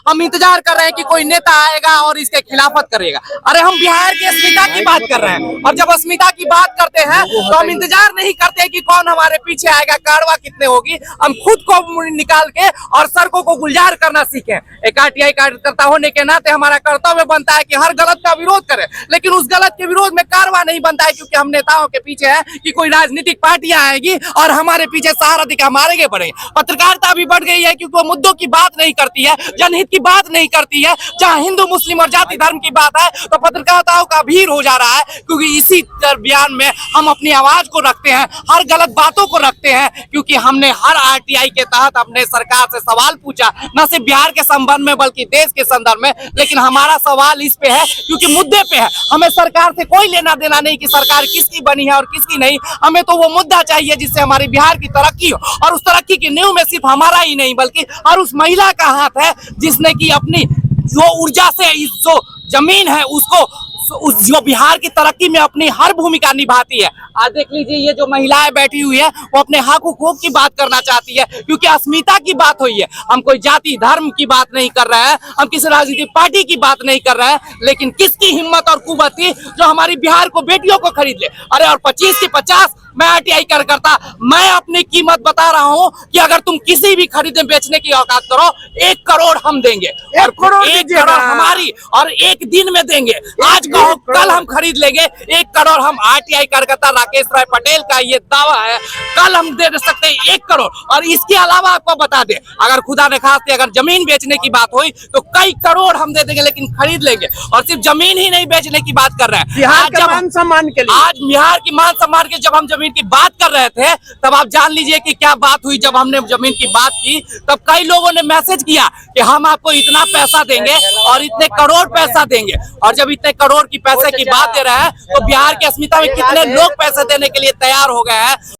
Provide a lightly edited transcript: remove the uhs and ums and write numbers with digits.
हम इंतजार कर रहे हैं कि कोई नेता आएगा और इसके खिलाफत करेगा। अरे हम बिहार की अस्मिता की बात कर रहे हैं, और जब अस्मिता की बात करते हैं तो हम इंतजार नहीं करते कि कौन हमारे पीछे आएगा, कारवा कितने होगी। हम खुद को निकाल के और सड़कों को गुलजार करना सीखें। एक आरटीआई कार्यकर्ता होने के नाते हमारा कर्तव्य बनता है कि हर गलत का विरोध करें, लेकिन उस गलत के विरोध में कारवा नहीं बनता है, क्योंकि हम नेताओं के पीछे है कि कोई राजनीतिक पार्टियां आएगी और हमारे पीछे सहारा दिखा मारेंगे बढ़े। पत्रकारिता भी बढ़ गई है क्योंकि वो मुद्दों की बात नहीं करती है, जनहित की बात नहीं करती है। जहां हिंदू मुस्लिम और जाति धर्म की बात है तो पत्रकारिताओं का भीड़ हो जा रहा है, क्योंकि इसी बयान में हम अपनी आवाज को रखते हैं, हर गलत बातों को रखते हैं। क्योंकि हमने हर आरटीआई के तहत अपने सरकार से सवाल पूछा, न सिर्फ बिहार के संबंध में बल्कि देश के संदर्भ में। लेकिन हमारा सवाल इस पे है क्योंकि मुद्दे पे है, हमें सरकार से कोई लेना देना नहीं कि सरकार किसकी बनी है और किसकी नहीं। हमें तो वो मुद्दा चाहिए जिससे हमारी बिहार की तरक्की हो, और उस तरक्की की नींव में सिर्फ हमारा ही नहीं बल्कि हर उस महिला का हाथ है जिसने की अपनी जो ऊर्जा से इस जो जमीन है उसको जो बिहार की तरक्की में अपनी हर भूमिका निभाती है। आज देख लीजिए ये जो महिलाएं बैठी हुई है वो अपने हक हुकूक की बात करना चाहती है, क्योंकि अस्मिता की बात हुई है। हम कोई जाति धर्म की बात नहीं कर रहे हैं, हम किसी राजनीतिक पार्टी की बात नहीं कर रहे हैं, लेकिन किसकी हिम्मत और कुव्वत थी जो हमारी बिहार को बेटियों को खरीद ले। अरे और 25 की 50 मैं आरटीआई कार्यकर्ता, मैं अपनी कीमत बता रहा हूं कि अगर तुम किसी भी खरीदने बेचने की औकात करो 1 करोड़ हम देंगे, और 1 करोड़ हमारी, और 1 दिन में देंगे। आज कहो कल हम खरीद लेंगे 1 करोड़। हम आरटीआई कार्यकर्ता राकेश राय पटेल का ये दावा है, कल हम दे सकते हैं 1 करोड़। और इसके अलावा आपको बता दें, अगर खुदा ने खास्ते अगर जमीन बेचने की बात हुई तो कई करोड़ हम दे देंगे, लेकिन खरीद लेंगे। और सिर्फ जमीन ही नहीं बेचने की बात कर रहे हैं, बिहार के मान सम्मान के लिए, आज बिहार की मान सम्मान के जब हम जमीन की बात कर रहे थे तब आप जान लीजिए कि क्या बात हुई। जब हमने जमीन की बात की तब कई लोगों ने मैसेज किया कि हम आपको इतना पैसा देंगे और इतने करोड़ पैसा देंगे। और जब इतने करोड़ की पैसे की बात दे रहे हैं तो बिहार की अस्मिता में कितने लोग पैसे देने के लिए तैयार हो गए हैं।